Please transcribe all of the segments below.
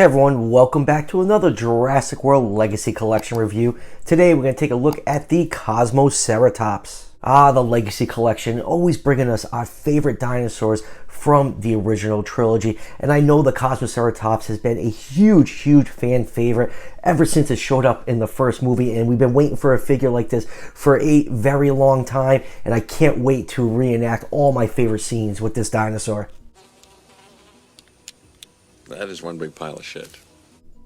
Hey everyone, welcome back to another Jurassic World Legacy Collection review. Today we're going to take a look at the Kosmoceratops. The Legacy Collection, always bringing us our favorite dinosaurs from the original trilogy. And I know the Kosmoceratops has been a huge fan favorite ever since it showed up in the first movie. And we've been waiting for a figure like this for a very long time. And I can't wait to reenact all my favorite scenes with this dinosaur. That is one big pile of shit.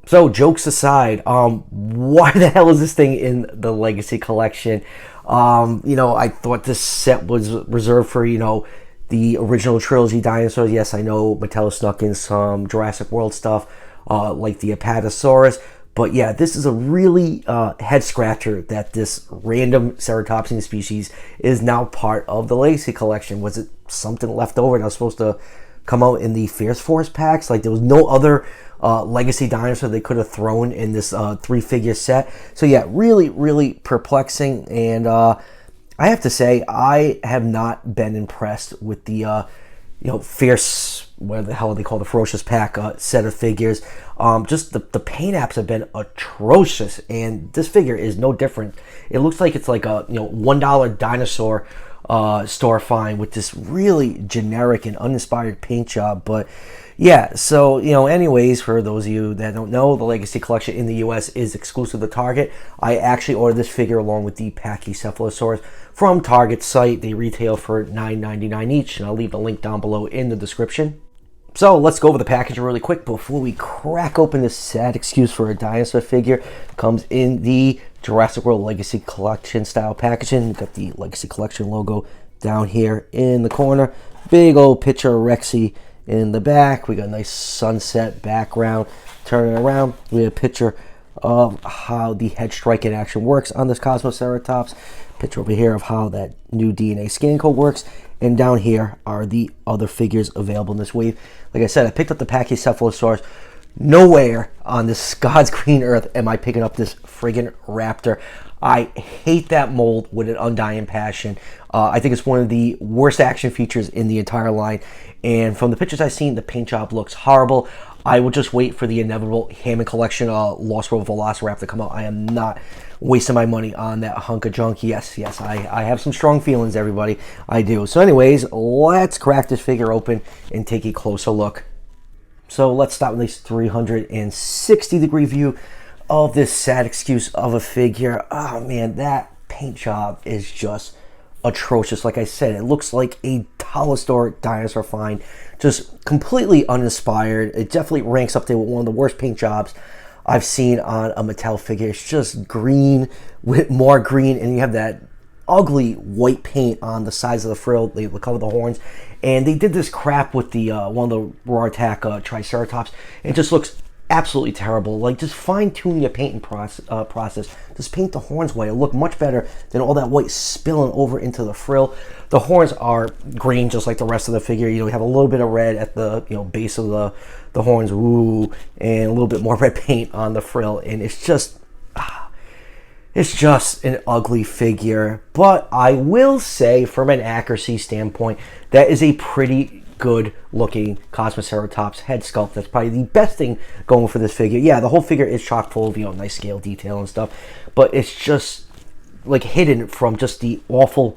So, jokes aside, why the hell is this thing in the Legacy Collection? I thought this set was reserved for, the original trilogy dinosaurs. Yes, I know Mattel snuck in some Jurassic World stuff, like the Apatosaurus. But yeah, this is a really head-scratcher that this random ceratopsian species is now part of the Legacy Collection. Was it something left over that was supposed to come out in the Fierce Force packs? Like, there was no other legacy dinosaur they could have thrown in this three-figure set. So yeah, really perplexing. And I have to say, I have not been impressed with the fierce, what the hell they call the ferocious pack set of figures. Just the paint apps have been atrocious, and this figure is no different. It looks like it's like a $1 dinosaur store find with this really generic and uninspired paint job. But yeah, so anyways, for those of you that don't know, the Legacy Collection in the US is exclusive to Target. I actually ordered this figure along with the Pachycephalosaurus from Target's site. They retail for $9.99 each, and I'll leave the link down below in the description. So let's go over the package really quick before we crack open this sad excuse for a dinosaur figure. It comes in the Jurassic World Legacy Collection style packaging. We've got the Legacy Collection logo down here in the corner. Big old picture of Rexy in the back. We got a nice sunset background. Turning around, we have a picture of how the head strike in action works on this Kosmoceratops. Picture over here of how that new DNA scan code works. And down here are the other figures available in this wave. Like I said, I picked up the Pachycephalosaurus. Nowhere on this God's green earth am I picking up this friggin' raptor. I hate that mold with an undying passion. I think it's one of the worst action features in the entire line. And from the pictures I've seen, the paint job looks horrible. I will just wait for the inevitable Hammond Collection Lost World Velociraptor to come out. I am not wasting my money on that hunk of junk. Yes, I have some strong feelings, everybody. I do. So anyways, let's crack this figure open and take a closer look. So let's start with this 360-degree view of this sad excuse of a figure. Oh man, that paint job is just atrocious. Like I said, it looks like a dollar store dinosaur find, just completely uninspired. It definitely ranks up there with one of the worst paint jobs I've seen on a Mattel figure. It's just green with more green, and you have that ugly white paint on the sides of the frill. They cover the horns, and they did this crap with the one of the raw attack Triceratops. It just looks absolutely terrible. Like, just fine-tune your painting process. Just paint the horns white. It'll look much better than all that white spilling over into the frill. The horns are green just like the rest of the figure. You have a little bit of red at the base of the horns, ooh, and a little bit more red paint on the frill, and it's just an ugly figure. But I will say, from an accuracy standpoint, that is a pretty good looking Kosmoceratops head sculpt. That's probably the best thing going for this figure. Yeah, the whole figure is chock full of nice scale detail and stuff, but it's just like hidden from just the awful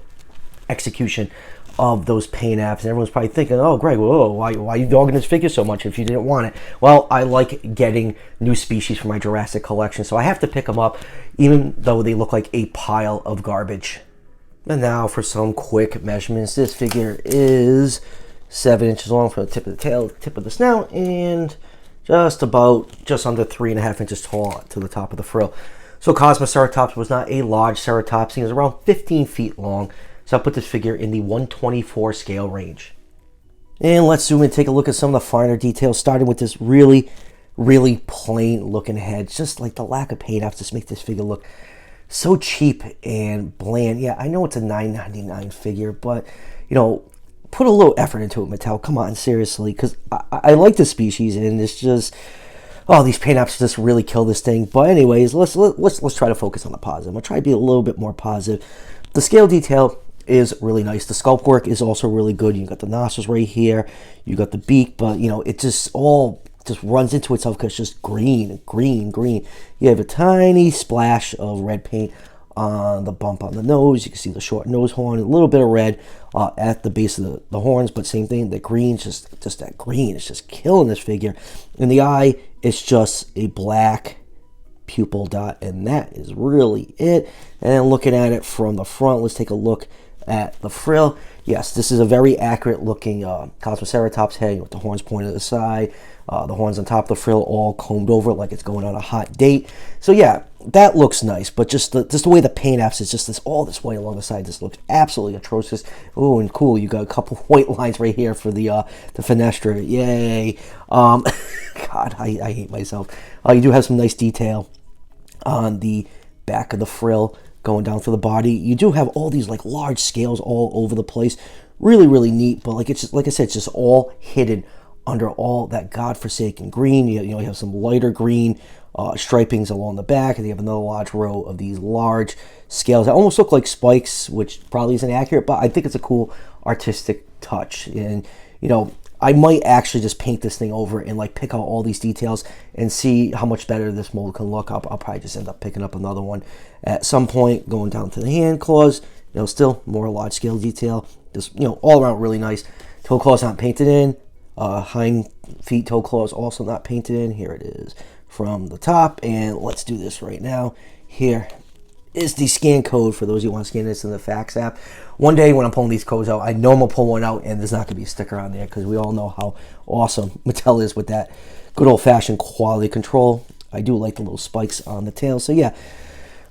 execution of those paint apps. And everyone's probably thinking, oh Greg, whoa, why are you dogging this figure so much if you didn't want it? Well, I like getting new species for my Jurassic collection, so I have to pick them up even though they look like a pile of garbage. And now for some quick measurements. This figure is 7 inches long from the tip of the tail to the tip of the snout, and just under 3.5 inches tall to the top of the frill. So Kosmoceratops was not a large ceratopsian. It was around 15 feet long. So I'll put this figure in the 1/24 scale range. And let's zoom in and take a look at some of the finer details, starting with this really plain looking head. Just like the lack of paint apps just make this figure look so cheap and bland. Yeah, I know it's a $9.99 figure, but put a little effort into it, Mattel. Come on, seriously, because I like the species, and it's just, these paint apps just really kill this thing. But anyways, let's try to focus on the positive. I'll try to be a little bit more positive. The scale detail is really nice. The sculpt work is also really good. You got the nostrils right here, you got the beak, but it just all just runs into itself because it's just green, green, green. You have a tiny splash of red paint on the bump on the nose. You can see the short nose horn, a little bit of red at the base of the horns, but same thing, the green, just that green. It's just killing this figure. In the eye, it's just a black pupil dot, and that is really it. And then looking at it from the front, let's take a look at the frill. Yes, this is a very accurate looking Kosmoceratops head with the horns pointed to the side, the horns on top of the frill all combed over like it's going on a hot date. So yeah, that looks nice, but just the way the paint apps is just all this white along the side just looks absolutely atrocious. Oh, and cool, you got a couple white lines right here for the fenestra. Yay. God, I hate myself. You do have some nice detail on the back of the frill going down through the body. You do have all these like large scales all over the place. Really, really neat, but like it's just, like I said, it's just all hidden under all that godforsaken green. You have some lighter green stripings along the back, and you have another large row of these large scales that almost look like spikes, which probably isn't accurate, but I think it's a cool artistic touch. And I might actually just paint this thing over and like pick out all these details and see how much better this mold can look. I'll probably just end up picking up another one at some point, going down to the hand claws. Still more large scale detail. Just all around really nice. Toe claws not painted in. Hind feet toe claws also not painted in. Here it is from the top, and let's do this right now. Here is the scan code for those who want to scan this in the fax app. One day when I'm pulling these codes out, I know I'm going to pull one out and there's not going to be a sticker on there, because we all know how awesome Mattel is with that good old-fashioned quality control. I do like the little spikes on the tail. So yeah,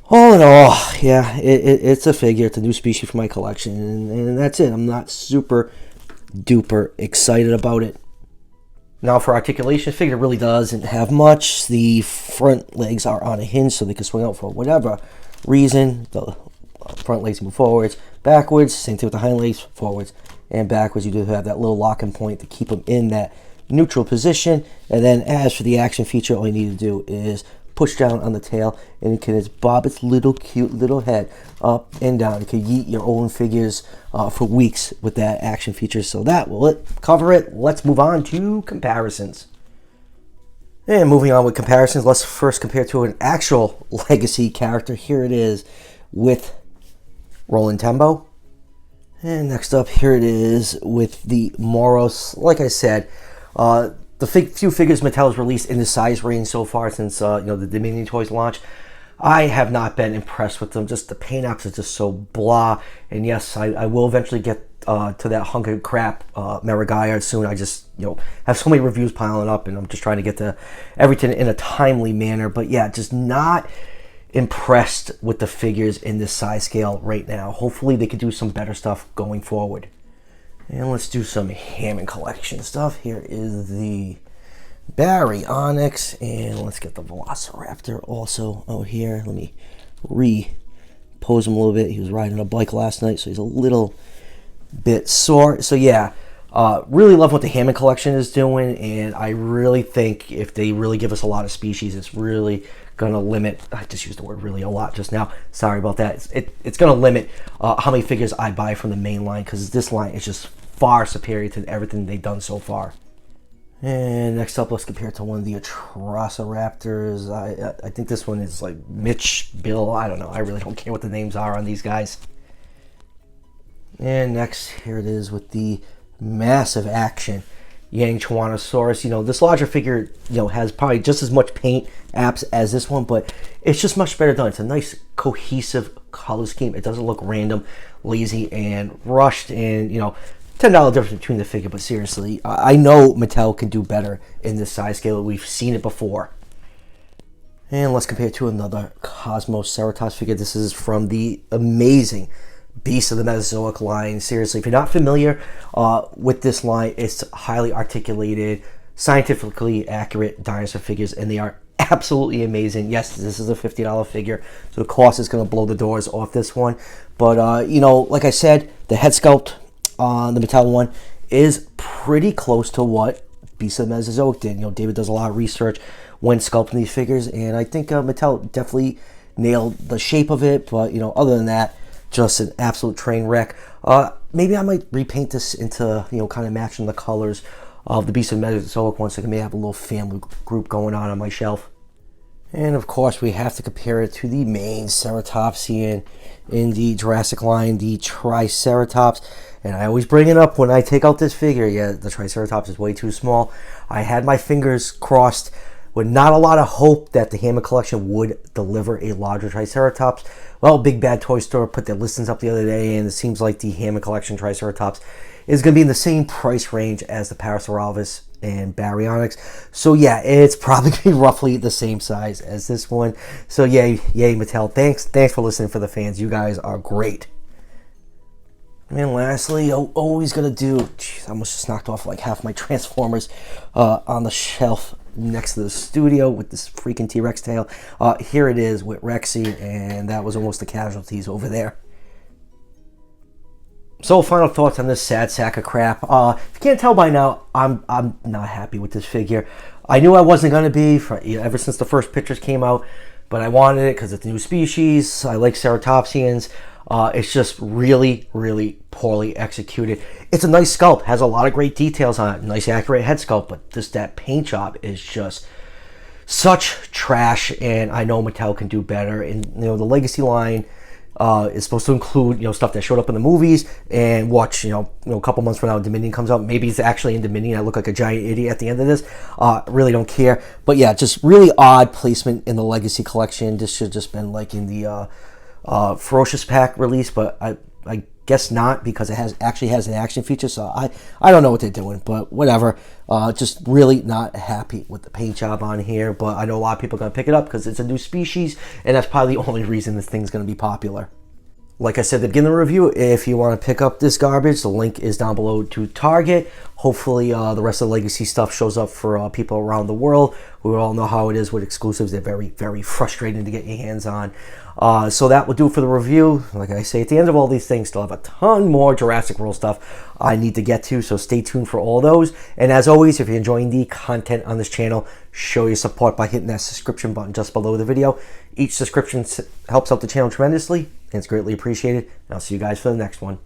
all in all, yeah, it's a figure. It's a new species for my collection, and that's it. I'm not super duper excited about it. Now for articulation, the figure really doesn't have much. The front legs are on a hinge so they can swing out for whatever reason. The front legs move forwards, backwards. Same thing with the hind legs, forwards and backwards. You do have that little locking point to keep them in that neutral position. And then as for the action feature, all you need to do is push down on the tail, and it can just bob its little cute little head up and down. You can yeet your own figures for weeks with that action feature. So that will cover it. Let's move on to comparisons. And moving on with comparisons, let's first compare to an actual legacy character. Here it is with Roland Tembo. And next up, here it is with the Moros. Like I said, the few figures Mattel has released in the size range so far since the Dominion Toys launch, I have not been impressed with them. Just the paint apps are just so blah. And yes, I will eventually get to that hunk of crap Marigaya soon. I just have so many reviews piling up, and I'm just trying to get to everything in a timely manner. But yeah, just not impressed with the figures in this size scale right now. Hopefully they could do some better stuff going forward. And let's do some Hammond collection stuff. Here is the Baryonyx, and let's get the Velociraptor also out here. Let me repose him a little bit. He was riding a bike last night, so he's a little bit sore. So yeah, really love what the Hammond collection is doing, and I really think if they really give us a lot of species, it's really going to limit, I just used the word really a lot just now, sorry about that, it's going to limit how many figures I buy from the main line, because this line is just far superior to everything they've done so far. And next up, let's compare it to one of the Atrociraptors. I think this one is like Mitch, Bill, I don't know, I really don't care what the names are on these guys. And next, here it is with the massive action Yangchuanosaurus. This larger figure, has probably just as much paint apps as this one, but it's just much better done. It's a nice cohesive color scheme. It doesn't look random, lazy, and rushed. And $10 difference between the figure, but seriously, I know Mattel can do better in this size scale. We've seen it before. And let's compare it to another Kosmoceratops figure. This is from the amazing Beast of the Mesozoic line. Seriously, if you're not familiar with this line, it's highly articulated, scientifically accurate dinosaur figures, and they are absolutely amazing. Yes, this is a $50 figure, so the cost is going to blow the doors off this one. But like I said, the head sculpt on the Mattel one is pretty close to what Beast of the Mesozoic did. David does a lot of research when sculpting these figures, and I think Mattel definitely nailed the shape of it. But other than that, just an absolute train wreck. Maybe I might repaint this into kind of matching the colors of the Beast of Mesozoic ones, so I can maybe have a little family group going on my shelf. And of course, we have to compare it to the main ceratopsian in the Jurassic line, the Triceratops. And I always bring it up when I take out this figure. Yeah, the Triceratops is way too small. I had my fingers crossed with not a lot of hope that the Hammond collection would deliver a larger Triceratops. Well, Big Bad Toy Store put their listings up the other day, and it seems like the Hammond collection Triceratops is going to be in the same price range as the Parasaurolophus and Baryonyx. So yeah, it's probably going to be roughly the same size as this one. So yay Mattel. Thanks for listening for the fans. You guys are great. And lastly, always gonna do, jeez, I almost just knocked off like half my Transformers on the shelf next to the studio with this freaking T-Rex tail. Here it is with Rexy, and that was almost the casualties over there. So final thoughts on this sad sack of crap. If you can't tell by now, I'm not happy with this figure. I knew I wasn't gonna be ever since the first pictures came out, but I wanted it because it's a new species. I like ceratopsians. It's just really, really poorly executed. It's a nice sculpt, has a lot of great details on it, nice accurate head sculpt, but just that paint job is just such trash, and I know Mattel can do better. And the Legacy line is supposed to include stuff that showed up in the movies, and watch a couple months from now Dominion comes out, maybe it's actually in Dominion. I look like a giant idiot at the end of this. Really don't care, but yeah, just really odd placement in the Legacy collection. This should have just been like in the Ferocious Pack release, but I guess not, because it actually has an action feature, so I don't know what they're doing, but whatever. Just really not happy with the paint job on here, but I know a lot of people are going to pick it up because it's a new species, and that's probably the only reason this thing's going to be popular. Like I said at the beginning of the review, if you want to pick up this garbage, the link is down below to Target. Hopefully the rest of the Legacy stuff shows up for people around the world. We all know how it is with exclusives. They're very, very frustrating to get your hands on. So that will do it for the review. Like I say, at the end of all these things, still have a ton more Jurassic World stuff I need to get to, so stay tuned for all those. And as always, if you're enjoying the content on this channel, show your support by hitting that subscription button just below the video. Each subscription helps out the channel tremendously, and it's greatly appreciated. And I'll see you guys for the next one.